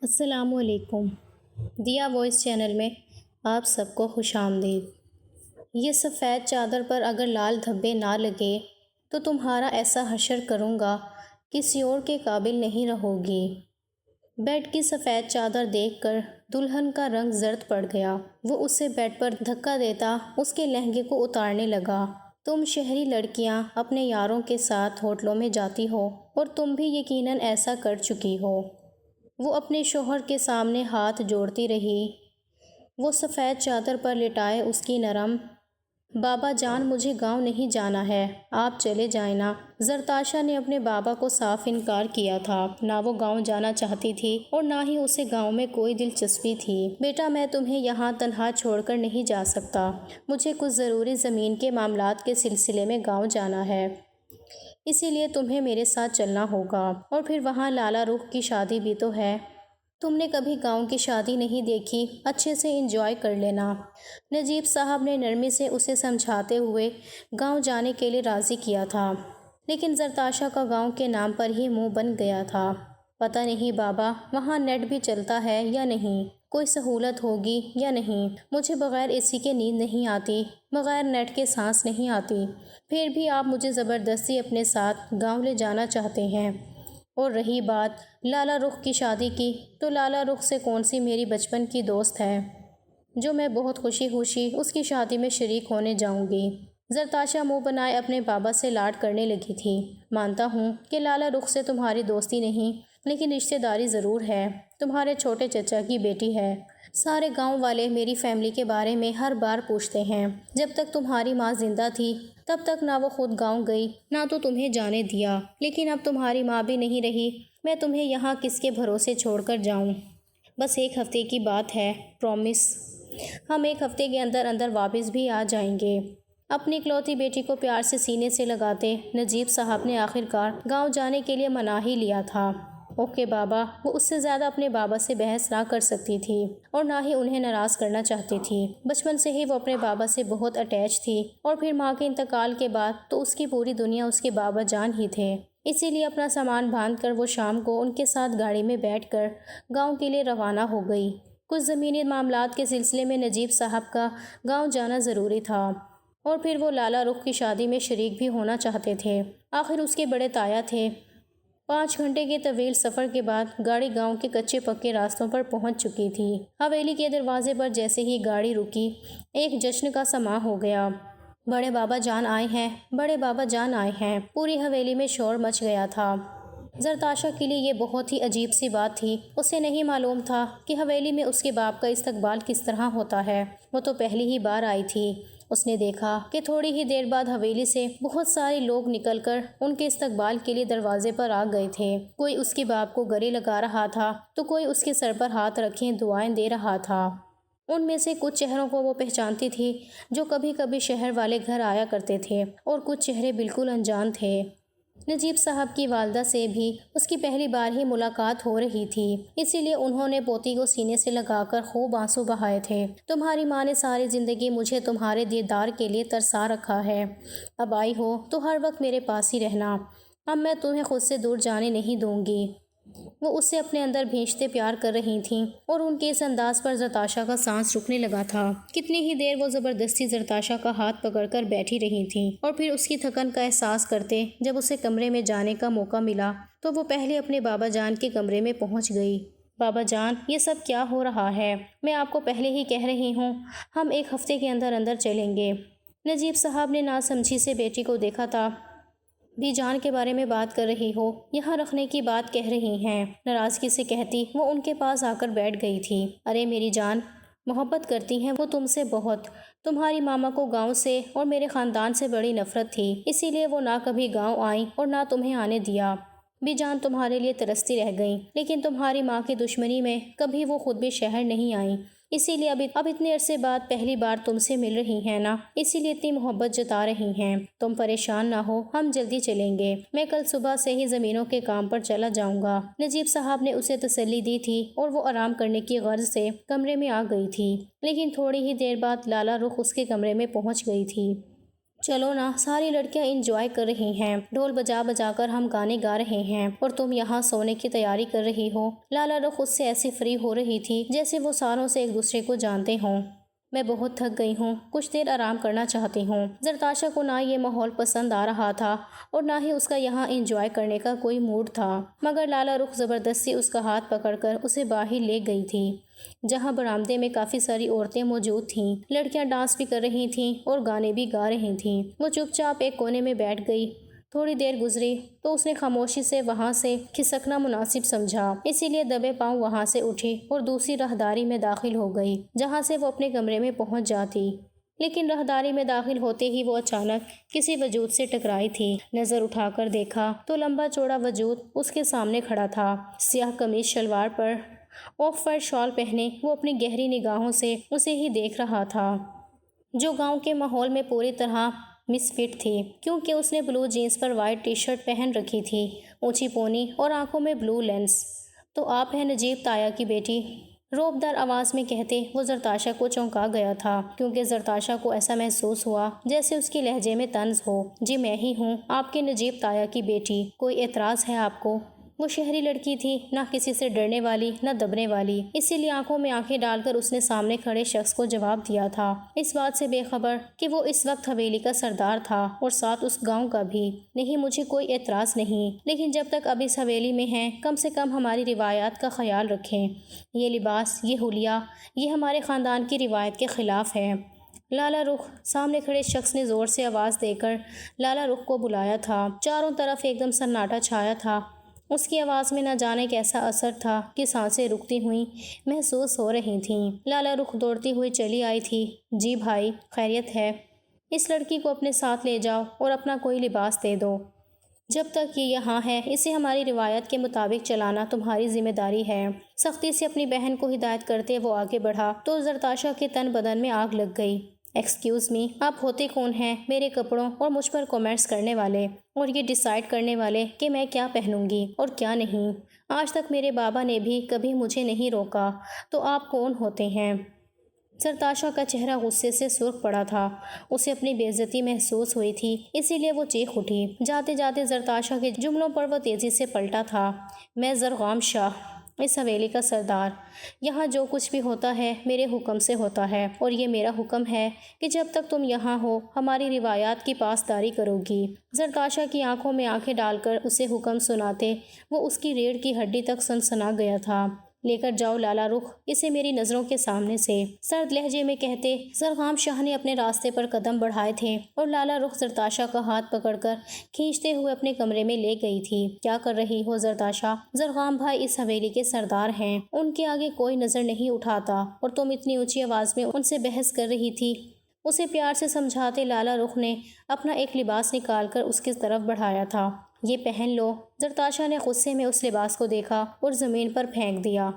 السلام علیکم۔ دیا وائس چینل میں آپ سب کو خوش آمدید۔ یہ سفید چادر پر اگر لال دھبے نہ لگے تو تمہارا ایسا حشر کروں گا کسی اور کے قابل نہیں رہو گی۔ بیڈ کی سفید چادر دیکھ کر دلہن کا رنگ زرد پڑ گیا۔ وہ اسے بیڈ پر دھکا دیتا اس کے لہنگے کو اتارنے لگا۔ تم شہری لڑکیاں اپنے یاروں کے ساتھ ہوٹلوں میں جاتی ہو اور تم بھی یقیناً ایسا کر چکی ہو۔ وہ اپنے شوہر کے سامنے ہاتھ جوڑتی رہی۔ وہ سفید چادر پر لٹائے اس کی نرم بابا جان مجھے گاؤں نہیں جانا ہے، آپ چلے جائیں نا۔ زرتاشا نے اپنے بابا کو صاف انکار کیا تھا۔ نہ وہ گاؤں جانا چاہتی تھی اور نہ ہی اسے گاؤں میں کوئی دلچسپی تھی۔ بیٹا میں تمہیں یہاں تنہا چھوڑ کر نہیں جا سکتا، مجھے کچھ ضروری زمین کے معاملات کے سلسلے میں گاؤں جانا ہے، اسی لیے تمہیں میرے ساتھ چلنا ہوگا۔ اور پھر وہاں لالا رخ کی شادی بھی تو ہے، تم نے کبھی گاؤں کی شادی نہیں دیکھی، اچھے سے انجوائے کر لینا۔ نجیب صاحب نے نرمی سے اسے سمجھاتے ہوئے گاؤں جانے کے لیے راضی کیا تھا، لیکن زرتاشا کا گاؤں کے نام پر ہی منہ بن گیا تھا۔ پتہ نہیں بابا وہاں نیٹ بھی چلتا ہے یا نہیں، کوئی سہولت ہوگی یا نہیں، مجھے بغیر اے سی کے نیند نہیں آتی، بغیر نیٹ کے سانس نہیں آتی، پھر بھی آپ مجھے زبردستی اپنے ساتھ گاؤں لے جانا چاہتے ہیں۔ اور رہی بات لالا رخ کی شادی کی، تو لالا رخ سے کون سی میری بچپن کی دوست ہے جو میں بہت خوشی خوشی اس کی شادی میں شریک ہونے جاؤں گی۔ زرتاشا منہ بنائے اپنے بابا سے لاڈ کرنے لگی تھی۔ مانتا ہوں کہ لالا رخ سے تمہاری دوستی نہیں، لیکن رشتہ داری ضرور ہے، تمہارے چھوٹے چچا کی بیٹی ہے۔ سارے گاؤں والے میری فیملی کے بارے میں ہر بار پوچھتے ہیں۔ جب تک تمہاری ماں زندہ تھی تب تک نہ وہ خود گاؤں گئی نہ تو تمہیں جانے دیا، لیکن اب تمہاری ماں بھی نہیں رہی، میں تمہیں یہاں کس کے بھروسے چھوڑ کر جاؤں؟ بس ایک ہفتے کی بات ہے، پرومس، ہم ایک ہفتے کے اندر اندر واپس بھی آ جائیں گے۔ اپنی اکلوتی بیٹی کو پیار سے سینے سے لگاتے نجیب صاحب نے آخرکار گاؤں جانے کے لیے منا ہی لیا تھا۔ اوکے بابا، وہ اس سے زیادہ اپنے بابا سے بحث نہ کر سکتی تھی اور نہ ہی انہیں ناراض کرنا چاہتی تھی۔ بچپن سے ہی وہ اپنے بابا سے بہت اٹیچ تھی اور پھر ماں کے انتقال کے بعد تو اس کی پوری دنیا اس کے بابا جان ہی تھے۔ اسی لیے اپنا سامان باندھ کر وہ شام کو ان کے ساتھ گاڑی میں بیٹھ کر گاؤں کے لیے روانہ ہو گئی۔ کچھ زمینی معاملات کے سلسلے میں نجیب صاحب کا گاؤں جانا ضروری تھا اور پھر وہ لالا رخ کی شادی میں شریک بھی ہونا چاہتے تھے۔ آخر اس کے بڑے تایا تھے۔ 5 گھنٹے کے طویل سفر کے بعد گاڑی گاؤں کے کچے پکے راستوں پر پہنچ چکی تھی۔ حویلی کے دروازے پر جیسے ہی گاڑی رکی، ایک جشن کا سماں ہو گیا۔ بڑے بابا جان آئے ہیں، بڑے بابا جان آئے ہیں، پوری حویلی میں شور مچ گیا تھا۔ زرتاشا کے لیے یہ بہت ہی عجیب سی بات تھی۔ اسے نہیں معلوم تھا کہ حویلی میں اس کے باپ کا استقبال کس طرح ہوتا ہے۔ وہ تو پہلی ہی بار آئی تھی۔ اس نے دیکھا کہ تھوڑی ہی دیر بعد حویلی سے بہت سارے لوگ نکل کر ان کے استقبال کے لیے دروازے پر آ گئے تھے۔ کوئی اس کے باپ کو گلے لگا رہا تھا تو کوئی اس کے سر پر ہاتھ رکھے دعائیں دے رہا تھا۔ ان میں سے کچھ چہروں کو وہ پہچانتی تھی جو کبھی کبھی شہر والے گھر آیا کرتے تھے، اور کچھ چہرے بالکل انجان تھے۔ نجیب صاحب کی والدہ سے بھی اس کی پہلی بار ہی ملاقات ہو رہی تھی، اسی لیے انہوں نے پوتی کو سینے سے لگا کر خوب آنسو بہائے تھے۔ تمہاری ماں نے ساری زندگی مجھے تمہارے دیدار کے لیے ترسا رکھا ہے، اب آئی ہو تو ہر وقت میرے پاس ہی رہنا، اب میں تمہیں خود سے دور جانے نہیں دوں گی۔ وہ اس سے اپنے اندر بھینچتے پیار کر رہی تھیں اور ان کے اس انداز پر زرتاشا کا سانس رکنے لگا تھا۔ کتنی ہی دیر وہ زبردستی زرتاشا کا ہاتھ پکڑ کر بیٹھی رہی تھیں اور پھر اس کی تھکن کا احساس کرتے جب اسے کمرے میں جانے کا موقع ملا تو وہ پہلے اپنے بابا جان کے کمرے میں پہنچ گئی۔ بابا جان، یہ سب کیا ہو رہا ہے؟ میں آپ کو پہلے ہی کہہ رہی ہوں، ہم ایک ہفتے کے اندر اندر چلیں گے۔ نجیب صاحب نے ناسمجھی سے بیٹی کو دیکھا تھا۔ بھی جان کے بارے میں بات کر رہی ہو، یہاں رکھنے کی بات کہہ رہی ہیں، ناراضگی سے کہتی وہ ان کے پاس آ کر بیٹھ گئی تھی۔ ارے میری جان، محبت کرتی ہیں وہ تم سے بہت، تمہاری ماما کو گاؤں سے اور میرے خاندان سے بڑی نفرت تھی، اسی لیے وہ نہ کبھی گاؤں آئیں اور نہ تمہیں آنے دیا۔ بھی جان تمہارے لیے ترستی رہ گئیں، لیکن تمہاری ماں کی دشمنی میں کبھی وہ خود بھی شہر نہیں آئیں، اسی لیے اب اتنے عرصے بعد پہلی بار تم سے مل رہی ہیں نا، اسی لیے اتنی محبت جتا رہی ہیں۔ تم پریشان نہ ہو، ہم جلدی چلیں گے، میں کل صبح سے ہی زمینوں کے کام پر چلا جاؤں گا۔ نجیب صاحب نے اسے تسلی دی تھی اور وہ آرام کرنے کی غرض سے کمرے میں آ گئی تھی، لیکن تھوڑی ہی دیر بعد لالا رخ اس کے کمرے میں پہنچ گئی تھی۔ چلو نا، ساری لڑکیاں انجوائے کر رہی ہیں، ڈھول بجا بجا کر ہم گانے گا رہے ہیں اور تم یہاں سونے کی تیاری کر رہی ہو۔ لالا رخ اس سے ایسی فری ہو رہی تھی جیسے وہ سالوں سے ایک دوسرے کو جانتے ہوں۔ میں بہت تھک گئی ہوں، کچھ دیر آرام کرنا چاہتی ہوں۔ زرتاشا کو نہ یہ ماحول پسند آ رہا تھا اور نہ ہی اس کا یہاں انجوائے کرنے کا کوئی موڈ تھا، مگر لالا رخ زبردستی اس کا ہاتھ پکڑ کر اسے باہر لے گئی تھی، جہاں برآمدے میں کافی ساری عورتیں موجود تھیں۔ لڑکیاں ڈانس بھی کر رہی تھیں اور گانے بھی گا رہی تھیں۔ وہ چپ چاپ ایک کونے میں بیٹھ گئی۔ تھوڑی دیر گزری تو اس نے خاموشی سے وہاں سے کھسکنا مناسب سمجھا، اسی لیے دبے پاؤں وہاں سے اٹھی اور دوسری راہداری میں داخل ہو گئی جہاں سے وہ اپنے کمرے میں پہنچ جاتی۔ لیکن راہداری میں داخل ہوتے ہی وہ اچانک کسی وجود سے ٹکرائی تھی۔ نظر اٹھا کر دیکھا تو لمبا چوڑا وجود اس کے سامنے کھڑا تھا۔ سیاہ قمیض شلوار پر آف وائٹ شال پہنے وہ اپنی گہری نگاہوں سے اسے ہی دیکھ رہا تھا، جو گاؤں کے ماحول میں پوری طرح مس فٹ تھی، کیونکہ اس نے بلو جینس پر وائٹ ٹی شرٹ پہن رکھی تھی، اونچی پونی اور آنکھوں میں بلو لینس۔ تو آپ ہیں نجیب تایا کی بیٹی؟ روب دار آواز میں کہتے وہ زرتاشا کو چونکا گیا تھا، کیونکہ زرتاشا کو ایسا محسوس ہوا جیسے اس کے لہجے میں طنز ہو۔ جی میں ہی ہوں، آپ کے نجیب تایا کی بیٹی۔ کوئی اعتراض ہے آپ کو؟ وہ شہری لڑکی تھی، نہ کسی سے ڈرنے والی نہ دبنے والی، اسی لیے آنکھوں میں آنکھیں ڈال کر اس نے سامنے کھڑے شخص کو جواب دیا تھا، اس بات سے بے خبر کہ وہ اس وقت حویلی کا سردار تھا اور ساتھ اس گاؤں کا بھی۔ نہیں، مجھے کوئی اعتراض نہیں، لیکن جب تک اب اس حویلی میں ہیں کم سے کم ہماری روایات کا خیال رکھیں۔ یہ لباس، یہ حلیہ، یہ ہمارے خاندان کی روایت کے خلاف ہے۔ لالا رخ، سامنے کھڑے شخص نے زور سے آواز دے کر لالا رخ کو بلایا تھا۔ چاروں طرف ایک دم سناٹا چھایا تھا۔ اس کی آواز میں نہ جانے کیسا اثر تھا کہ سانسیں رکتی ہوئی محسوس ہو رہی تھیں۔ لالا رخ دوڑتی ہوئی چلی آئی تھی۔ جی بھائی، خیریت ہے؟ اس لڑکی کو اپنے ساتھ لے جاؤ اور اپنا کوئی لباس دے دو۔ جب تک یہ یہاں ہے اسے ہماری روایت کے مطابق چلانا تمہاری ذمہ داری ہے۔ سختی سے اپنی بہن کو ہدایت کرتے وہ آگے بڑھا تو زرتاشا کے تن بدن میں آگ لگ گئی۔ ایکسکیوز می، آپ ہوتے کون ہیں میرے کپڑوں اور مجھ پر کمنٹس کرنے والے اور یہ ڈیسائیڈ کرنے والے کہ میں کیا پہنوں گی اور کیا نہیں؟ آج تک میرے بابا نے بھی کبھی مجھے نہیں روکا، تو آپ کون ہوتے ہیں؟ زرتاشا کا چہرہ غصے سے سرخ پڑا تھا۔ اسے اپنی بے عزتی محسوس ہوئی تھی، اسی لیے وہ چیخ اٹھی۔ جاتے جاتے زرتاشا کے جملوں پر وہ تیزی سے پلٹا تھا۔ میں زرغام شاہ، اس حویلی کا سردار۔ یہاں جو کچھ بھی ہوتا ہے میرے حکم سے ہوتا ہے، اور یہ میرا حکم ہے کہ جب تک تم یہاں ہو ہماری روایات کی پاسداری کرو گی۔ زرتاشا کی آنکھوں میں آنکھیں ڈال کر اسے حکم سناتے وہ اس کی ریڑھ کی ہڈی تک سنسنا گیا تھا۔ لے کر جاؤ لالا رخ اسے میری نظروں کے سامنے سے، سرد لہجے میں کہتے زرغام شاہ نے اپنے راستے پر قدم بڑھائے تھے اور لالا رخ زرتاشا کا ہاتھ پکڑ کر کھینچتے ہوئے اپنے کمرے میں لے گئی تھی۔ کیا کر رہی ہو زرتاشا؟ زرغام بھائی اس حویلی کے سردار ہیں، ان کے آگے کوئی نظر نہیں اٹھاتا اور تم اتنی اونچی آواز میں ان سے بحث کر رہی تھی۔ اسے پیار سے سمجھاتے لالا رخ نے اپنا ایک لباس نکال کر اس کی طرف بڑھایا تھا۔ یہ پہن لو۔ زرتاشا نے غصے میں اس لباس کو دیکھا اور زمین پر پھینک دیا۔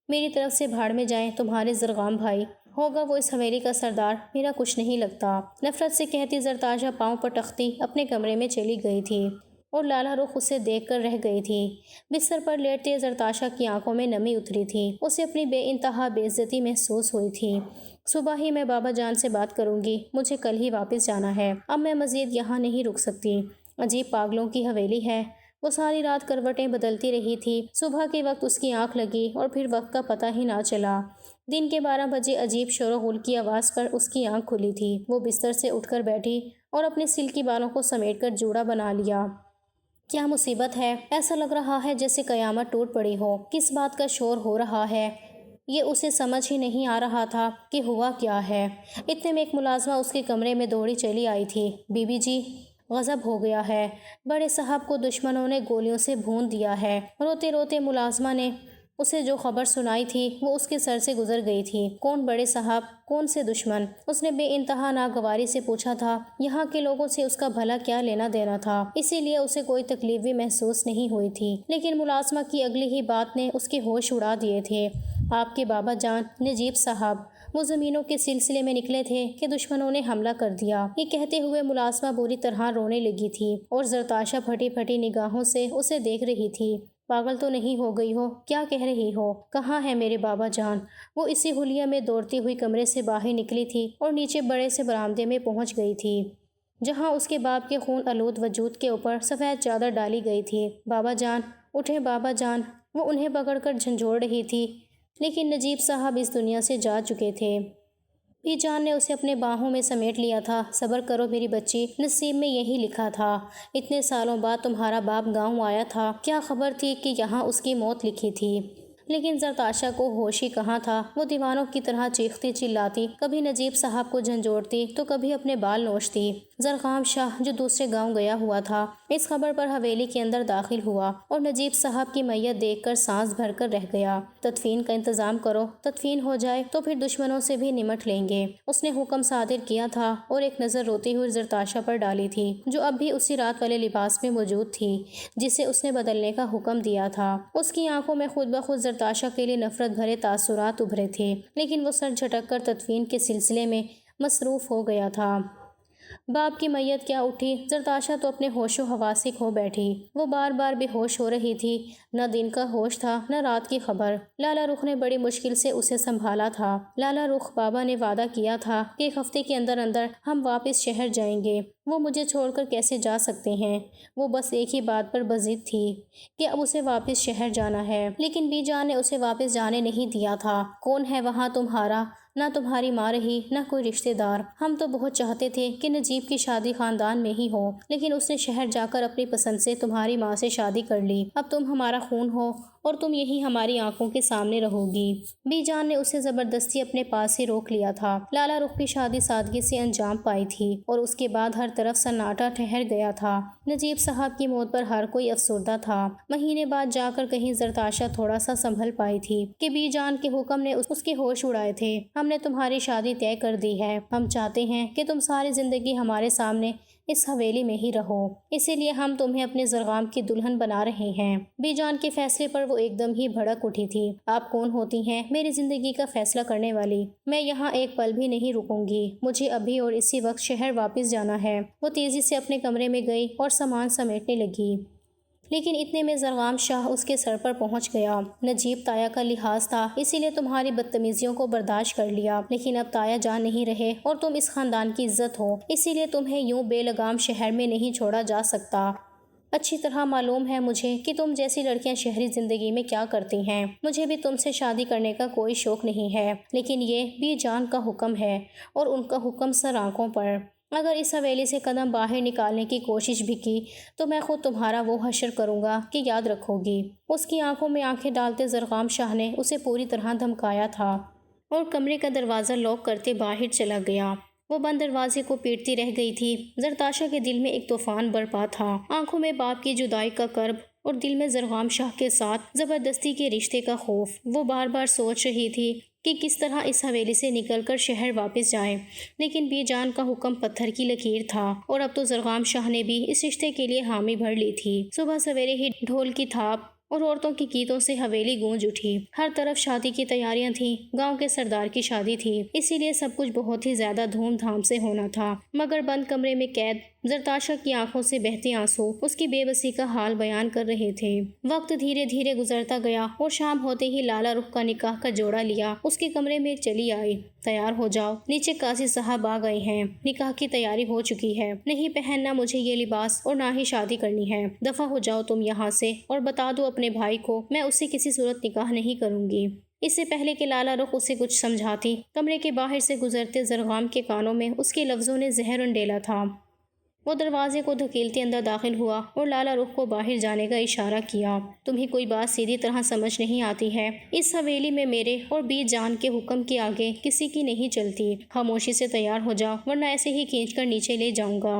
میری طرف سے بھاڑ میں جائیں تمہارے زرغام بھائی، ہوگا وہ اس حویلی کا سردار، میرا کچھ نہیں لگتا۔ نفرت سے کہتی زرتاشا پاؤں پٹکتی اپنے کمرے میں چلی گئی تھی اور لالا رخ اسے دیکھ کر رہ گئی تھی۔ بستر پر لیٹتے زرتاشا کی آنکھوں میں نمی اتری تھی۔ اسے اپنی بے انتہا بے عزتی محسوس ہوئی تھی۔ صبح ہی میں بابا جان سے بات کروں گی، مجھے کل ہی واپس جانا ہے، اب میں مزید یہاں نہیں رک سکتی۔ عجیب پاگلوں کی حویلی ہے۔ وہ ساری رات کروٹیں بدلتی رہی تھی۔ صبح کے وقت اس کی آنکھ لگی اور پھر وقت کا پتہ ہی نہ چلا۔ دن کے 12 بجے عجیب شور و غل کی آواز پر اس کی آنکھ کھلی تھی۔ وہ بستر سے اٹھ کر بیٹھی اور اپنے سلکی بالوں کو سمیٹ کر جوڑا بنا لیا۔ کیا مصیبت ہے؟ ایسا لگ رہا ہے جیسے قیامت ٹوٹ پڑی ہو۔ کس بات کا شور ہو رہا ہے؟ یہ اسے سمجھ ہی نہیں آ رہا تھا کہ ہوا کیا ہے۔ اتنے میں ایک ملازمہ اس کے کمرے میں دوڑی چلی آئی تھی۔ بی بی جی، غضب ہو گیا ہے، بڑے صاحب کو دشمنوں نے گولیوں سے بھون دیا ہے۔ روتے روتے ملازمہ نے اسے جو خبر سنائی تھی وہ اس کے سر سے گزر گئی تھی۔ کون بڑے صاحب، کون سے دشمن؟ اس نے بے انتہا ناگواری سے پوچھا تھا۔ یہاں کے لوگوں سے اس کا بھلا کیا لینا دینا تھا، اسی لیے اسے کوئی تکلیف بھی محسوس نہیں ہوئی تھی، لیکن ملازمہ کی اگلی ہی بات نے اس کے ہوش اڑا دیے تھے۔ آپ کے بابا جان نجیب صاحب وہ زمینوں کے سلسلے میں نکلے تھے کہ دشمنوں نے حملہ کر دیا۔ یہ کہتے ہوئے ملازمہ بری طرح رونے لگی تھی اور زرتاشا پھٹی پھٹی نگاہوں سے اسے دیکھ رہی تھی۔ پاگل تو نہیں ہو گئی ہو؟ کیا کہہ رہی ہو؟ کہاں ہے میرے بابا جان؟ وہ اسی حلیہ میں دوڑتی ہوئی کمرے سے باہر نکلی تھی اور نیچے بڑے سے برآمدے میں پہنچ گئی تھی۔ جہاں اس کے باپ کے خون آلود وجود کے اوپر سفید چادر ڈالی گئی تھی۔ بابا جان اٹھے، بابا جان، وہ انہیں پکڑ کر جھنجھوڑ رہی تھی، لیکن نجیب صاحب اس دنیا سے جا چکے تھے۔ بی جان نے اسے اپنے باہوں میں سمیٹ لیا تھا۔ صبر کرو میری بچی، نصیب میں یہی لکھا تھا۔ اتنے سالوں بعد تمہارا باپ گاؤں آیا تھا، کیا خبر تھی کہ یہاں اس کی موت لکھی تھی؟ لیکن زرتاشا کو ہوش ہی کہاں تھا۔ وہ دیوانوں کی طرح چیختی چلاتی، کبھی نجیب صاحب کو جھنجھوڑتی تو کبھی اپنے بال نوچتی۔ زرخام شاہ جو دوسرے گاؤں گیا ہوا تھا، اس خبر پر حویلی کے اندر داخل ہوا اور نجیب صاحب کی میت دیکھ کر سانس بھر کر رہ گیا۔ تدفین کا انتظام کرو، تدفین ہو جائے تو پھر دشمنوں سے بھی نمٹ لیں گے۔ اس نے حکم صادر کیا تھا اور ایک نظر روتی ہوئی زرتاشا پر ڈالی تھی، جو اب بھی اسی رات والے لباس میں موجود تھی جسے اس نے بدلنے کا حکم دیا تھا۔ اس کی آنکھوں میں خود بخود زرتاشا کے لیے نفرت بھرے تاثرات ابھرے تھے، لیکن وہ سر جھٹک کر تدفین کے سلسلے میں مصروف ہو گیا تھا۔ باپ کی میت کیا اٹھی، زرتاشا تو اپنے ہوش و حواس سے کھو بیٹھی۔ وہ بار بار بے ہوش ہو رہی تھی، نہ دن کا ہوش تھا نہ رات کی خبر۔ لالا رخ نے بڑی مشکل سے اسے سنبھالا تھا۔ لالا رخ، بابا نے وعدہ کیا تھا کہ ایک ہفتے کے اندر اندر ہم واپس شہر جائیں گے۔ وہ مجھے چھوڑ کر کیسے جا سکتے ہیں؟ وہ بس ایک ہی بات پر بضد تھی کہ اب اسے واپس شہر جانا ہے، لیکن بی جان نے اسے واپس جانے نہیں دیا تھا۔ کون ہے وہاں تمہارا؟ نہ تمہاری ماں رہی نہ کوئی رشتے دار۔ ہم تو بہت چاہتے تھے کہ نجیب کی شادی خاندان میں ہی ہو، لیکن اس نے شہر جا کر اپنی پسند سے تمہاری ماں سے شادی کر لی۔ اب تم ہمارا خون ہو اور تم یہی ہماری آنکھوں کے سامنے رہو گی۔ بی جان نے اسے زبردستی اپنے پاس سے روک لیا تھا۔ لالا رخ کی شادی سادگی سے انجام پائی تھی اور اس کے بعد ہر طرف سناٹا ٹھہر گیا تھا۔ نجیب صاحب کی موت پر ہر کوئی افسردہ تھا۔ مہینے بعد جا کر کہیں زرتاشا تھوڑا سا سنبھل پائی تھی کہ بی جان کے حکم نے اس کے ہوش اڑائے تھے۔ ہم نے تمہاری شادی طے کر دی ہے۔ ہم چاہتے ہیں کہ تم ساری زندگی ہمارے سامنے اس حویلی میں ہی رہو، اسی لیے ہم تمہیں اپنے زرغام کی دلہن بنا رہے ہیں۔ بی جان کے فیصلے پر وہ ایک دم ہی بھڑک اٹھی تھی۔ آپ کون ہوتی ہیں میری زندگی کا فیصلہ کرنے والی؟ میں یہاں ایک پل بھی نہیں رکوں گی، مجھے ابھی اور اسی وقت شہر واپس جانا ہے۔ وہ تیزی سے اپنے کمرے میں گئی اور سامان سمیٹنے لگی، لیکن اتنے میں زرغام شاہ اس کے سر پر پہنچ گیا۔ نجیب تایا کا لحاظ تھا، اسی لیے تمہاری بدتمیزیوں کو برداشت کر لیا، لیکن اب تایا جان نہیں رہے اور تم اس خاندان کی عزت ہو، اسی لیے تمہیں یوں بے لگام شہر میں نہیں چھوڑا جا سکتا۔ اچھی طرح معلوم ہے مجھے کہ تم جیسی لڑکیاں شہری زندگی میں کیا کرتی ہیں۔ مجھے بھی تم سے شادی کرنے کا کوئی شوق نہیں ہے، لیکن یہ بی جان کا حکم ہے اور ان کا حکم سر آنکھوں پر۔ اگر اس حویلی سے قدم باہر نکالنے کی کوشش بھی کی تو میں خود تمہارا وہ حشر کروں گا کہ یاد رکھو گی۔ اس کی آنکھوں میں آنکھیں ڈالتے زرغام شاہ نے اسے پوری طرح دھمکایا تھا اور کمرے کا دروازہ لاک کرتے باہر چلا گیا۔ وہ بند دروازے کو پیٹتی رہ گئی تھی۔ زرتاشا کے دل میں ایک طوفان برپا تھا، آنکھوں میں باپ کی جدائی کا کرب اور دل میں زرغام شاہ کے ساتھ زبردستی کے رشتے کا خوف۔ وہ بار بار سوچ رہی تھی کہ کس طرح اس حویلی سے نکل کر شہر واپس جائے، لیکن بی جان کا حکم پتھر کی لکیر تھا اور اب تو زرغام شاہ نے بھی اس رشتے کے لیے حامی بھر لی تھی۔ صبح سویرے ہی ڈھول کی تھاپ اور عورتوں کی گیتوں سے حویلی گونج اٹھی۔ ہر طرف شادی کی تیاریاں تھیں، گاؤں کے سردار کی شادی تھی، اسی لیے سب کچھ بہت ہی زیادہ دھوم دھام سے ہونا تھا، مگر بند کمرے میں قید زرتاشا کی آنکھوں سے بہتے آنسو اس کی بے بسی کا حال بیان کر رہے تھے۔ وقت دھیرے دھیرے گزرتا گیا اور شام ہوتے ہی لالا رخ کا نکاح کا جوڑا لیا اس کے کمرے میں چلی آئی۔ تیار ہو جاؤ، نیچے قاضی صاحب آ گئے ہیں، نکاح کی تیاری ہو چکی ہے، نہیں پہننا مجھے یہ لباس اور نہ ہی شادی کرنی ہے، دفع ہو جاؤ تم یہاں سے اور بتا دو اپنے بھائی کو میں اس سے کسی صورت نکاح نہیں کروں گی۔ اس سے پہلے کہ لالا رخ اسے کچھ سمجھاتی، کمرے کے باہر سے گزرتے زرغام کے کانوں میں اس کے لفظوں نے زہر انڈیلا تھا۔ وہ دروازے کو دھکیلتے اندر داخل ہوا اور لالا رخ کو باہر جانے کا اشارہ کیا۔ تمہیں کوئی بات سیدھی طرح سمجھ نہیں آتی ہے، اس حویلی میں میرے اور بی جان کے حکم کے آگے کسی کی نہیں چلتی۔ خاموشی سے تیار ہو جاؤ ورنہ ایسے ہی کھینچ کر نیچے لے جاؤں گا۔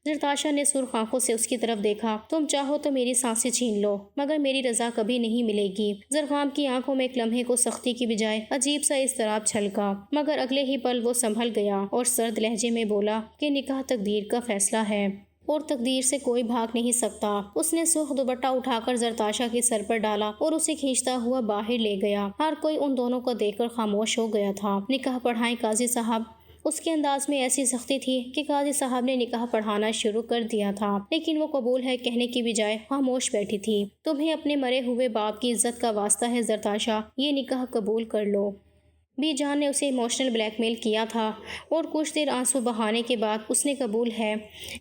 زرتاشا نے سرخ آنکھوں سے اس کی طرف دیکھا۔ تم چاہو تو میری سانسیں چھین لو، مگر میری رضا کبھی نہیں ملے گی۔ زرغام کی آنکھوں میں ایک لمحے کو سختی کی بجائے عجیب سا اضطراب چھلکا، مگر اگلے ہی پل وہ سنبھل گیا اور سرد لہجے میں بولا کہ نکاح تقدیر کا فیصلہ ہے اور تقدیر سے کوئی بھاگ نہیں سکتا۔ اس نے سرخ دوپٹہ اٹھا کر زرتاشا کے سر پر ڈالا اور اسے کھینچتا ہوا باہر لے گیا۔ ہر کوئی ان دونوں کو دیکھ کر خاموش ہو گیا تھا۔ نکاح پڑھائیں قاضی صاحب۔ اس کے انداز میں ایسی سختی تھی کہ قاضی صاحب نے نکاح پڑھانا شروع کر دیا تھا، لیکن وہ قبول ہے کہنے کی بجائے خاموش بیٹھی تھی۔ تمہیں اپنے مرے ہوئے باپ کی عزت کا واسطہ ہے زرتاشا، یہ نکاح قبول کر لو۔ بی جان نے اسے ایموشنل بلیک میل کیا تھا اور کچھ دیر آنسو بہانے کے بعد اس نے قبول ہے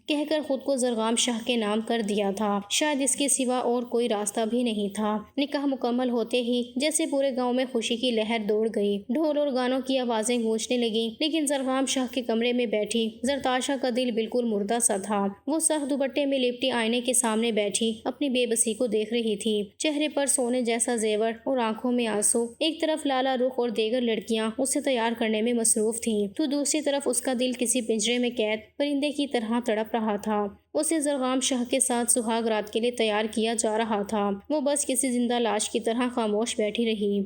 کہہ کر خود کو زرغام شاہ کے نام کر دیا تھا۔ شاید اس کے سوا اور کوئی راستہ بھی نہیں تھا۔ نکاح مکمل ہوتے ہی جیسے پورے گاؤں میں خوشی کی لہر دوڑ گئی، ڈھول اور گانوں کی آوازیں گونجنے لگیں، لیکن زرغام شاہ کے کمرے میں بیٹھی زرتاشا کا دل بالکل مردہ سا تھا۔ وہ سخت دوپٹے میں لپٹی آئینے کے سامنے بیٹھی اپنی بے بسی کو دیکھ رہی تھی، چہرے پر سونے جیسا زیور اور آنکھوں میں آنسو۔ ایک طرف لالا رخ اور دیگر لڑکیاں اسے تیار کرنے میں مصروف تھیں تو دوسری طرف اس کا دل کسی پنجرے میں قید پرندے کی طرح تڑپ رہا تھا۔ اسے زرغام شاہ کے ساتھ سہاگ رات کے لیے تیار کیا جا رہا تھا۔ وہ بس کسی زندہ لاش کی طرح خاموش بیٹھی رہی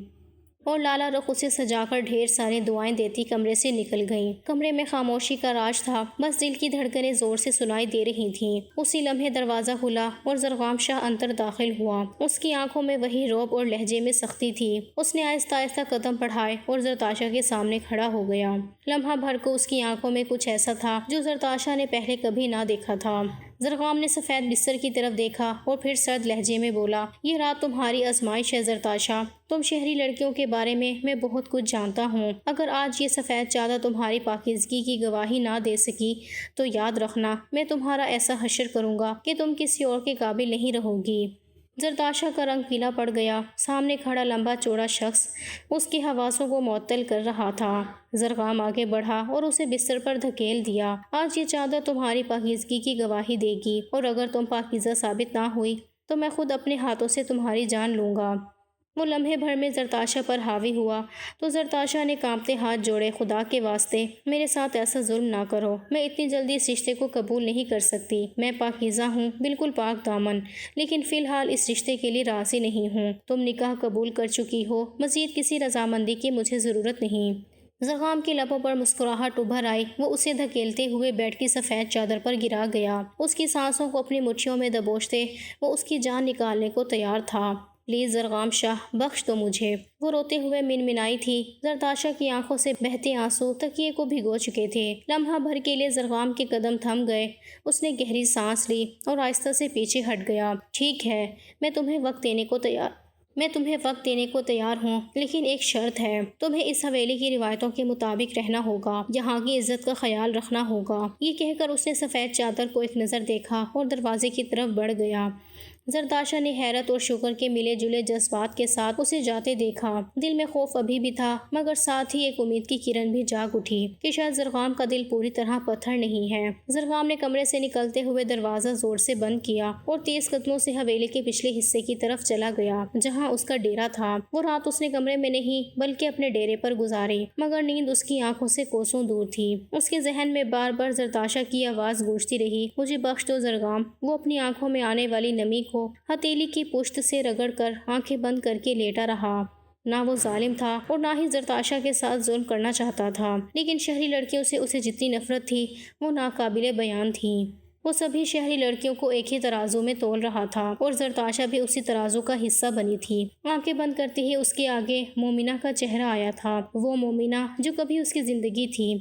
اور لالا رخ اسے سجا کر ڈھیر ساری دعائیں دیتی کمرے سے نکل گئیں۔ کمرے میں خاموشی کا راج تھا، بس دل کی دھڑکنیں زور سے سنائی دے رہی تھیں۔ اسی لمحے دروازہ کھلا اور زرغام شاہ اندر داخل ہوا۔ اس کی آنکھوں میں وہی رعب اور لہجے میں سختی تھی۔ اس نے آہستہ آہستہ قدم بڑھائے اور زرتاشا کے سامنے کھڑا ہو گیا۔ لمحہ بھر کو اس کی آنکھوں میں کچھ ایسا تھا جو زرتاشا نے پہلے کبھی نہ دیکھا تھا۔ زرغام نے سفید بستر کی طرف دیکھا اور پھر سرد لہجے میں بولا، یہ رات تمہاری آزمائش ہے زرتاشا۔ تم شہری لڑکیوں کے بارے میں بہت کچھ جانتا ہوں۔ اگر آج یہ سفید چادر تمہاری پاکیزگی کی گواہی نہ دے سکی تو یاد رکھنا میں تمہارا ایسا حشر کروں گا کہ تم کسی اور کے قابل نہیں رہو گی۔ زرتاشا کا رنگ پیلا پڑ گیا۔ سامنے کھڑا لمبا چوڑا شخص اس کی حواسوں کو معطل کر رہا تھا۔ زرغام آگے بڑھا اور اسے بستر پر دھکیل دیا۔ آج یہ چادر تمہاری پاکیزگی کی گواہی دے گی اور اگر تم پاکیزہ ثابت نہ ہوئی تو میں خود اپنے ہاتھوں سے تمہاری جان لوں گا۔ وہ لمحے بھر میں زرتاشا پر حاوی ہوا تو زرتاشا نے کانپتے ہاتھ جوڑے، خدا کے واسطے میرے ساتھ ایسا ظلم نہ کرو۔ میں اتنی جلدی اس رشتے کو قبول نہیں کر سکتی۔ میں پاکیزہ ہوں، بالکل پاک دامن، لیکن فی الحال اس رشتے کے لیے راضی نہیں ہوں۔ تم نکاح قبول کر چکی ہو، مزید کسی رضامندی کی مجھے ضرورت نہیں۔ زرغام کے لبوں پر مسکراہٹ ابھر آئی۔ وہ اسے دھکیلتے ہوئے بیڈ کی سفید چادر پر گرا گیا۔ اس کی سانسوں کو اپنی مٹھیوں میں دبوچتے وہ اس کی جان نکالنے کو تیار تھا۔ پلیز زرغام شاہ، بخش دو مجھے، وہ روتے ہوئے منمنائی تھی۔ زرتاشا کی آنکھوں سے بہتے آنسو تکیے کو بھگو چکے تھے۔ لمحہ بھر کے لیے زرغام کے قدم تھم گئے۔ اس نے گہری سانس لی اور آہستہ سے پیچھے ہٹ گیا۔ ٹھیک ہے، میں تمہیں وقت دینے کو تیار ہوں، لیکن ایک شرط ہے۔ تمہیں اس حویلی کی روایتوں کے مطابق رہنا ہوگا، یہاں کی عزت کا خیال رکھنا ہوگا۔ یہ کہہ کر اس نے سفید چادر کو ایک نظر دیکھا اور دروازے کی طرف بڑھ گیا۔ زرتاشا نے حیرت اور شکر کے ملے جلے جذبات کے ساتھ اسے جاتے دیکھا۔ دل میں خوف ابھی بھی تھا، مگر ساتھ ہی ایک امید کی کرن بھی جاگ اٹھی کہ شاید زرغام کا دل پوری طرح پتھر نہیں ہے۔ زرغام نے کمرے سے نکلتے ہوئے دروازہ زور سے بند کیا اور تیز قدموں سے حویلی کے پچھلے حصے کی طرف چلا گیا جہاں اس کا ڈیرا تھا۔ وہ رات اس نے کمرے میں نہیں بلکہ اپنے ڈیرے پر گزاری، مگر نیند اس کی آنکھوں سے کوسوں دور تھی۔ اس کے ذہن میں بار بار زرتاشا کی آواز گونجتی رہی، مجھے بخش دو زرغام۔ وہ اپنی آنکھوں میں آنے والی نمی کو ہتھیلی کی پشت سے رگڑ کر آنکھیں بند کر کے لیٹا رہا۔ نہ وہ ظالم تھا اور نہ ہی زرتاشا کے ساتھ ظلم کرنا چاہتا تھا، لیکن شہری لڑکیوں سے اسے جتنی نفرت تھی وہ ناقابل بیان تھی۔ وہ سبھی شہری لڑکیوں کو ایک ہی ترازو میں تول رہا تھا اور زرتاشا بھی اسی ترازو کا حصہ بنی تھی۔ آنکھیں بند کرتے ہی اس کے آگے مومنہ کا چہرہ آیا تھا، وہ مومنہ جو کبھی اس کی زندگی تھی،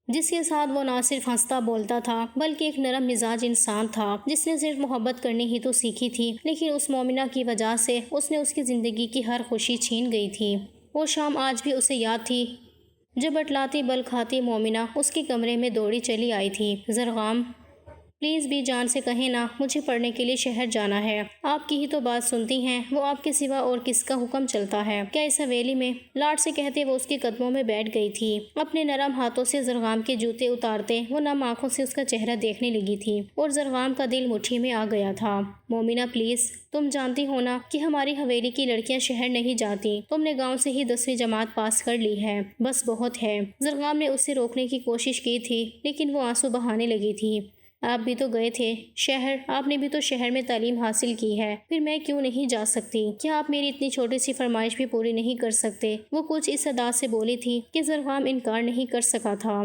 جس کے ساتھ وہ نہ صرف ہنستا بولتا تھا بلکہ ایک نرم مزاج انسان تھا جس نے صرف محبت کرنی ہی تو سیکھی تھی، لیکن اس مومنہ کی وجہ سے اس نے اس کی زندگی کی ہر خوشی چھین گئی تھی۔ وہ شام آج بھی اسے یاد تھی جب بتلاتی بل کھاتی مومنہ اس کے کمرے میں دوڑی چلی آئی تھی۔ زرغام، پلیز بی جان سے کہیں نا، مجھے پڑھنے کے لیے شہر جانا ہے۔ آپ کی ہی تو بات سنتی ہیں، وہ آپ کے سوا اور کس کا حکم چلتا ہے کیا اس حویلی میں؟ لاڈ سے کہتے وہ اس کے قدموں میں بیٹھ گئی تھی۔ اپنے نرم ہاتھوں سے زرغام کے جوتے اتارتے وہ نم آنکھوں سے اس کا چہرہ دیکھنے لگی تھی اور زرغام کا دل مٹھی میں آ گیا تھا۔ مومنہ پلیز، تم جانتی ہو نا کہ ہماری حویلی کی لڑکیاں شہر نہیں جاتی۔ تم نے گاؤں سے ہی 10ویں جماعت پاس کر لی ہے، بس بہت ہے۔ زرغام نے اسے روکنے کی کوشش کی تھی لیکن وہ آنسو بہانے لگی تھی۔ آپ بھی تو گئے تھے شہر، آپ نے بھی تو شہر میں تعلیم حاصل کی ہے، پھر میں کیوں نہیں جا سکتی؟ کیا آپ میری اتنی چھوٹی سی فرمائش بھی پوری نہیں کر سکتے؟ وہ کچھ اس ادا سے بولی تھی کہ زرغام انکار نہیں کر سکا تھا۔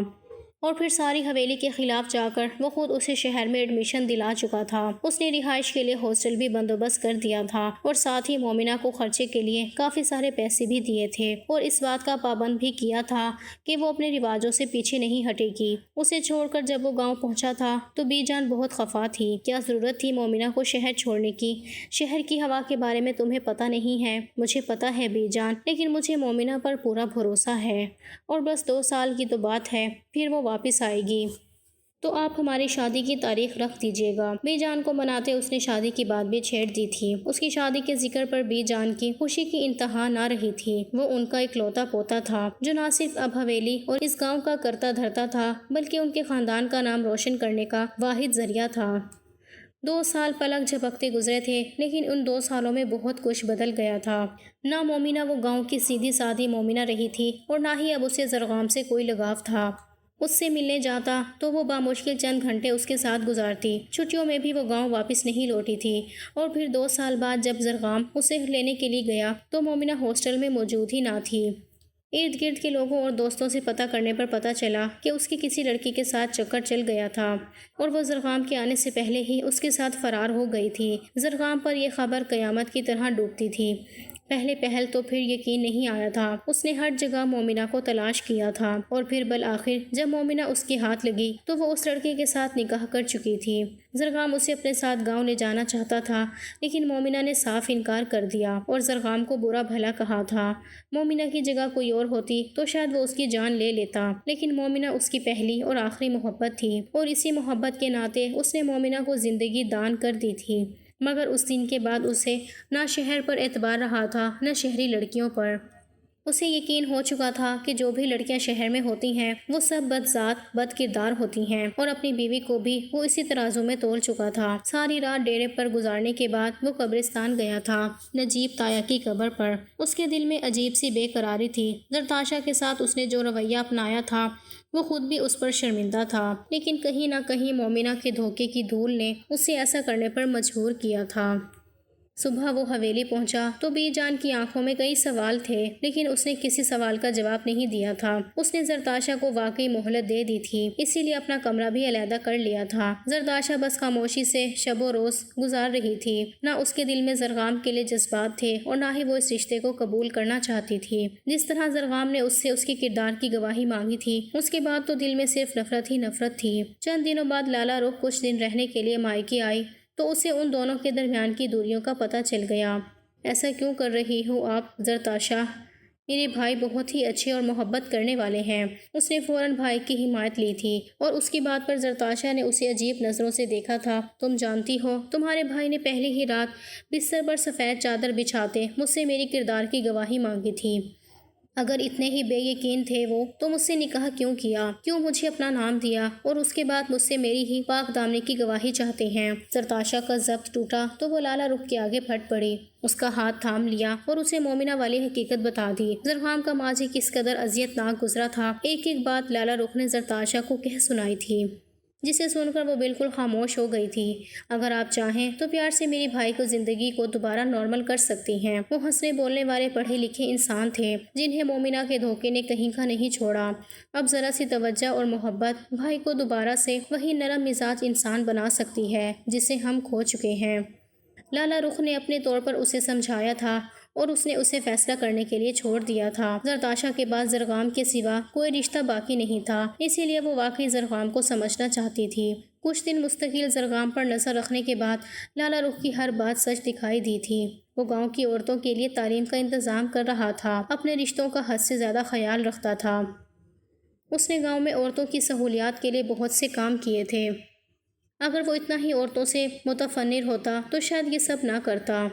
اور پھر ساری حویلی کے خلاف جا کر وہ خود اسے شہر میں ایڈمیشن دلا چکا تھا۔ اس نے رہائش کے لیے ہاسٹل بھی بندوبست کر دیا تھا اور ساتھ ہی مومنہ کو خرچے کے لیے کافی سارے پیسے بھی دیے تھے اور اس بات کا پابند بھی کیا تھا کہ وہ اپنے رواجوں سے پیچھے نہیں ہٹے گی۔ اسے چھوڑ کر جب وہ گاؤں پہنچا تھا تو بی جان بہت خفا تھی۔ کیا ضرورت تھی مومنہ کو شہر چھوڑنے کی؟ شہر کی ہوا کے بارے میں تمہیں پتہ نہیں ہے، مجھے پتہ ہے بی جان، لیکن مجھے مومنہ پر پورا بھروسہ ہے اور بس 2 سال کی تو بات ہے، پھر وہ واپس آئے گی۔ تو آپ ہماری شادی کی تاریخ رکھ دیجیے گا۔ بی جان کو مناتے اس نے شادی کی بات بھی چھیڑ دی تھی۔ اس کی شادی کے ذکر پر بی جان کی خوشی کی انتہا نہ رہی تھی۔ وہ ان کا اکلوتا پوتا تھا جو نہ صرف اب حویلی اور اس گاؤں کا کرتا دھرتا تھا بلکہ ان کے خاندان کا نام روشن کرنے کا واحد ذریعہ تھا۔ 2 سال پلک جھپکتے گزرے تھے لیکن ان 2 سالوں میں بہت کچھ بدل گیا تھا۔ نہ مومنہ وہ گاؤں کی سیدھی سادھی مومنہ رہی تھی اور نہ ہی اب اسے زرغام سے کوئی لگاؤ تھا۔ اس سے ملنے جاتا تو وہ بامشکل چند گھنٹے اس کے ساتھ گزارتی۔ چھٹیوں میں بھی وہ گاؤں واپس نہیں لوٹی تھی اور پھر 2 سال بعد جب زرغام اسے لینے کے لیے گیا تو مومنہ ہاسٹل میں موجود ہی نہ تھی۔ ارد گرد کے لوگوں اور دوستوں سے پتہ کرنے پر پتہ چلا کہ اس کی کسی لڑکی کے ساتھ چکر چل گیا تھا اور وہ زرغام کے آنے سے پہلے ہی اس کے ساتھ فرار ہو گئی تھی۔ زرغام پر یہ خبر قیامت کی طرح ڈوبتی تھی۔ پہل تو پھر یقین نہیں آیا تھا۔ اس نے ہر جگہ مومنہ کو تلاش کیا تھا اور پھر بالآخر جب مومنہ اس کے ہاتھ لگی تو وہ اس لڑکے کے ساتھ نکاح کر چکی تھی۔ زرغام اسے اپنے ساتھ گاؤں لے جانا چاہتا تھا لیکن مومنہ نے صاف انکار کر دیا اور زرغام کو برا بھلا کہا تھا۔ مومنہ کی جگہ کوئی اور ہوتی تو شاید وہ اس کی جان لے لیتا، لیکن مومنہ اس کی پہلی اور آخری محبت تھی اور اسی محبت کے ناطے اس نے مومنہ کو زندگی دان کر دی تھی۔ مگر اس دن کے بعد اسے نہ شہر پر اعتبار رہا تھا نہ شہری لڑکیوں پر۔ اسے یقین ہو چکا تھا کہ جو بھی لڑکیاں شہر میں ہوتی ہیں وہ سب بد ذات بد کردار ہوتی ہیں اور اپنی بیوی کو بھی وہ اسی ترازو میں تول چکا تھا۔ ساری رات ڈیرے پر گزارنے کے بعد وہ قبرستان گیا تھا، نجیب تایا کی قبر پر۔ اس کے دل میں عجیب سی بے قراری تھی۔ زرتاشا کے ساتھ اس نے جو رویہ اپنایا تھا وہ خود بھی اس پر شرمندہ تھا، لیکن کہیں نہ کہیں مومنہ کے دھوکے کی دھول نے اسے ایسا کرنے پر مجبور کیا تھا۔ صبح وہ حویلی پہنچا تو بی جان کی آنکھوں میں کئی سوال تھے لیکن اس نے کسی سوال کا جواب نہیں دیا تھا۔ اس نے زرتاشا کو واقعی مہلت دے دی تھی، اسی لیے اپنا کمرہ بھی علیحدہ کر لیا تھا۔ زرتاشا بس خاموشی سے شب و روز گزار رہی تھی۔ نہ اس کے دل میں زرغام کے لیے جذبات تھے اور نہ ہی وہ اس رشتے کو قبول کرنا چاہتی تھی۔ جس طرح زرغام نے اس سے اس کے کردار کی گواہی مانگی تھی، اس کے بعد تو دل میں صرف نفرت ہی نفرت تھی۔ چند دنوں بعد لالا رخ کچھ دن رہنے کے لیے مائکے آئی تو اسے ان دونوں کے درمیان کی دوریوں کا پتہ چل گیا۔ ایسا کیوں کر رہی ہو آپ زرتاشا؟ میرے بھائی بہت ہی اچھے اور محبت کرنے والے ہیں۔ اس نے فوراً بھائی کی حمایت لی تھی اور اس کی بات پر زرتاشا نے اسے عجیب نظروں سے دیکھا تھا۔ تم جانتی ہو تمہارے بھائی نے پہلی ہی رات بستر پر سفید چادر بچھاتے مجھ سے میری کردار کی گواہی مانگی تھی۔ اگر اتنے ہی بے یقین تھے وہ تو مجھ سے نکاح کیوں کیا، کیوں مجھے اپنا نام دیا اور اس کے بعد مجھ سے میری ہی پاک دامنی کی گواہی چاہتے ہیں۔ زرتاشا کا ضبط ٹوٹا تو وہ لالا رخ کے آگے پھٹ پڑی، اس کا ہاتھ تھام لیا اور اسے مومنہ والی حقیقت بتا دی۔ زرغام کا ماضی کس قدر اذیت ناک گزرا تھا، ایک ایک بات لالا رخ نے زرتاشا کو کہہ سنائی تھی، جسے سن کر وہ بالکل خاموش ہو گئی تھی۔ اگر آپ چاہیں تو پیار سے میری بھائی کو زندگی کو دوبارہ نارمل کر سکتی ہیں۔ وہ ہنسنے بولنے والے پڑھے لکھے انسان تھے جنہیں مومنہ کے دھوکے نے کہیں کا نہیں چھوڑا۔ اب ذرا سی توجہ اور محبت بھائی کو دوبارہ سے وہی نرم مزاج انسان بنا سکتی ہے جسے ہم کھو چکے ہیں۔ لالا رخ نے اپنے طور پر اسے سمجھایا تھا اور اس نے اسے فیصلہ کرنے کے لیے چھوڑ دیا تھا۔ زرتاشا کے بعد زرغام کے سوا کوئی رشتہ باقی نہیں تھا، اسی لیے وہ واقعی زرغام کو سمجھنا چاہتی تھی۔ کچھ دن مستقل زرغام پر نظر رکھنے کے بعد لالا رخ کی ہر بات سچ دکھائی دی تھی۔ وہ گاؤں کی عورتوں کے لیے تعلیم کا انتظام کر رہا تھا، اپنے رشتوں کا حد سے زیادہ خیال رکھتا تھا۔ اس نے گاؤں میں عورتوں کی سہولیات کے لیے بہت سے کام کیے تھے۔ اگر وہ اتنا ہی عورتوں سے متفنر ہوتا تو شاید یہ سب نہ کرتا،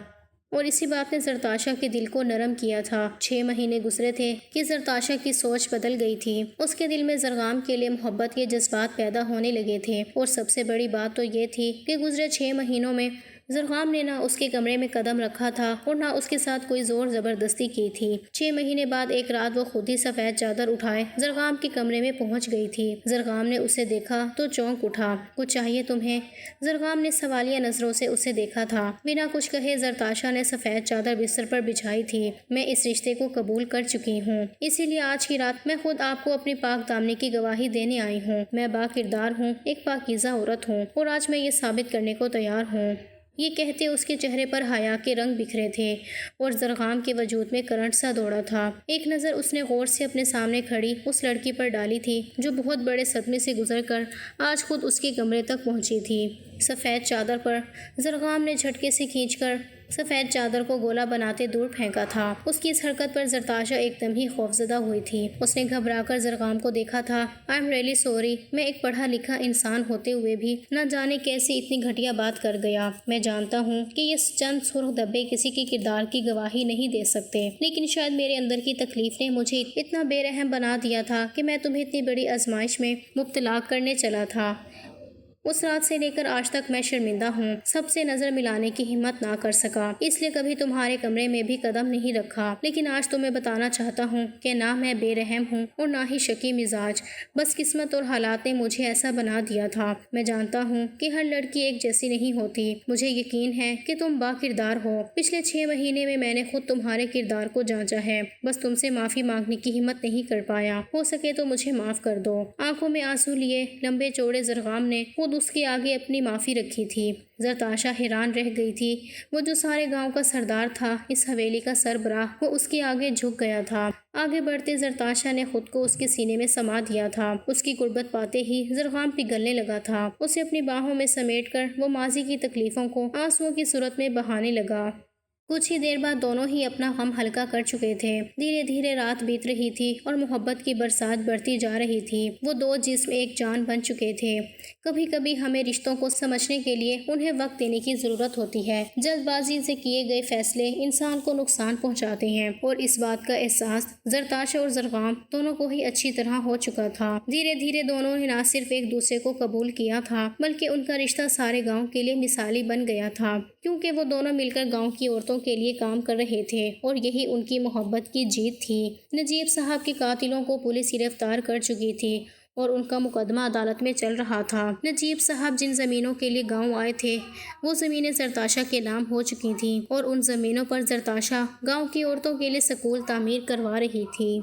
اور اسی بات نے زرتاشا کے دل کو نرم کیا تھا۔ 6 مہینے گزرے تھے کہ زرتاشا کی سوچ بدل گئی تھی۔ اس کے دل میں زرغام کے لیے محبت کے جذبات پیدا ہونے لگے تھے اور سب سے بڑی بات تو یہ تھی کہ گزرے 6 مہینوں میں زرغام نے نہ اس کے کمرے میں قدم رکھا تھا اور نہ اس کے ساتھ کوئی زور زبردستی کی تھی۔ 6 مہینے بعد ایک رات وہ خود ہی سفید چادر اٹھائے زرغام کے کمرے میں پہنچ گئی تھی۔ زرغام نے اسے دیکھا تو چونک اٹھا۔ کچھ چاہیے تمہیں؟ زرغام نے سوالیہ نظروں سے اسے دیکھا تھا۔ بنا کچھ کہے زرتاشا نے سفید چادر بستر پر بچھائی تھی۔ میں اس رشتے کو قبول کر چکی ہوں، اسی لیے آج کی رات میں خود آپ کو اپنی پاک دامنی کی گواہی دینے آئی ہوں۔ میں با کردار ہوں، ایک پاکیزہ عورت ہوں اور آج میں یہ ثابت کرنے کو تیار ہوں۔ یہ کہتے اس کے چہرے پر حیا کے رنگ بکھرے تھے اور زرغام کے وجود میں کرنٹ سا دوڑا تھا۔ ایک نظر اس نے غور سے اپنے سامنے کھڑی اس لڑکی پر ڈالی تھی جو بہت بڑے صدمے سے گزر کر آج خود اس کے کمرے تک پہنچی تھی۔ سفید چادر پر زرغام نے جھٹکے سے کھینچ کر سفید چادر کو گولا بناتے دور پھینکا تھا۔ اس کی اس حرکت پر زرتاشا ایک دم ہی خوفزدہ ہوئی تھی۔ اس نے گھبرا کر زرغام کو دیکھا تھا۔ آئی ایم ریئلی سوری، میں ایک پڑھا لکھا انسان ہوتے ہوئے بھی نہ جانے کیسی اتنی گھٹیا بات کر گیا۔ میں جانتا ہوں کہ یہ چند سرخ دھبے کسی کے کردار کی گواہی نہیں دے سکتے، لیکن شاید میرے اندر کی تکلیف نے مجھے اتنا بے رحم بنا دیا تھا کہ میں تمہیں اتنی بڑی آزمائش میں مبتلا کرنے چلا تھا۔ اس رات سے لے کر آج تک میں شرمندہ ہوں، سب سے نظر ملانے کی ہمت نہ کر سکا، اس لیے کبھی تمہارے کمرے میں بھی قدم نہیں رکھا۔ لیکن آج تمہیں بتانا چاہتا ہوں کہ نہ میں بے رحم ہوں اور نہ ہی شکی مزاج، بس قسمت اور حالات نے مجھے ایسا بنا دیا تھا۔ میں جانتا ہوں کہ ہر لڑکی ایک جیسی نہیں ہوتی، مجھے یقین ہے کہ تم با کردار ہو۔ پچھلے 6 مہینے میں نے خود تمہارے کردار کو جانچا ہے، بس تم سے معافی مانگنے کی ہمت نہیں کر پایا۔ ہو سکے تو مجھے معاف کر دو۔ آنکھوں میں آنسو لیے لمبے چوڑے زرغام نے خود اس کے آگے اپنی معافی رکھی تھی۔ زرتاشا حیران رہ گئی تھی۔ وہ جو سارے گاؤں کا سردار تھا، اس حویلی کا سربراہ، وہ اس کے آگے جھک گیا تھا۔ آگے بڑھتے زرتاشا نے خود کو اس کے سینے میں سما دیا تھا۔ اس کی قربت پاتے ہی زرغام پگھلنے لگا تھا۔ اسے اپنی باہوں میں سمیٹ کر وہ ماضی کی تکلیفوں کو آنسوؤں کی صورت میں بہانے لگا۔ کچھ ہی دیر بعد دونوں ہی اپنا غم ہلکا کر چکے تھے۔ دھیرے دھیرے رات بیت رہی تھی اور محبت کی برسات بڑھتی جا رہی تھی۔ وہ دو جسم ایک جان بن چکے تھے۔ کبھی کبھی ہمیں رشتوں کو سمجھنے کے لیے انہیں وقت دینے کی ضرورت ہوتی ہے۔ جلد بازی سے کیے گئے فیصلے انسان کو نقصان پہنچاتے ہیں، اور اس بات کا احساس زرتاشا اور زرغام دونوں کو ہی اچھی طرح ہو چکا تھا۔ دھیرے دھیرے دونوں نے نہ صرف ایک دوسرے کو قبول کیا تھا، بلکہ ان کا رشتہ سارے گاؤں کے لیے مثالی بن گیا تھا، کیونکہ وہ دونوں مل کر گاؤں کی عورتوں کے لیے کام کر رہے تھے، اور یہی ان کی محبت کی جیت تھی۔ نجیب صاحب کے قاتلوں کو پولیس گرفتار کر چکی تھی اور ان کا مقدمہ عدالت میں چل رہا تھا۔ نجیب صاحب جن زمینوں کے لیے گاؤں آئے تھے وہ زمینیں زرتاشا کے نام ہو چکی تھیں، اور ان زمینوں پر زرتاشا گاؤں کی عورتوں کے لیے سکول تعمیر کروا رہی تھی۔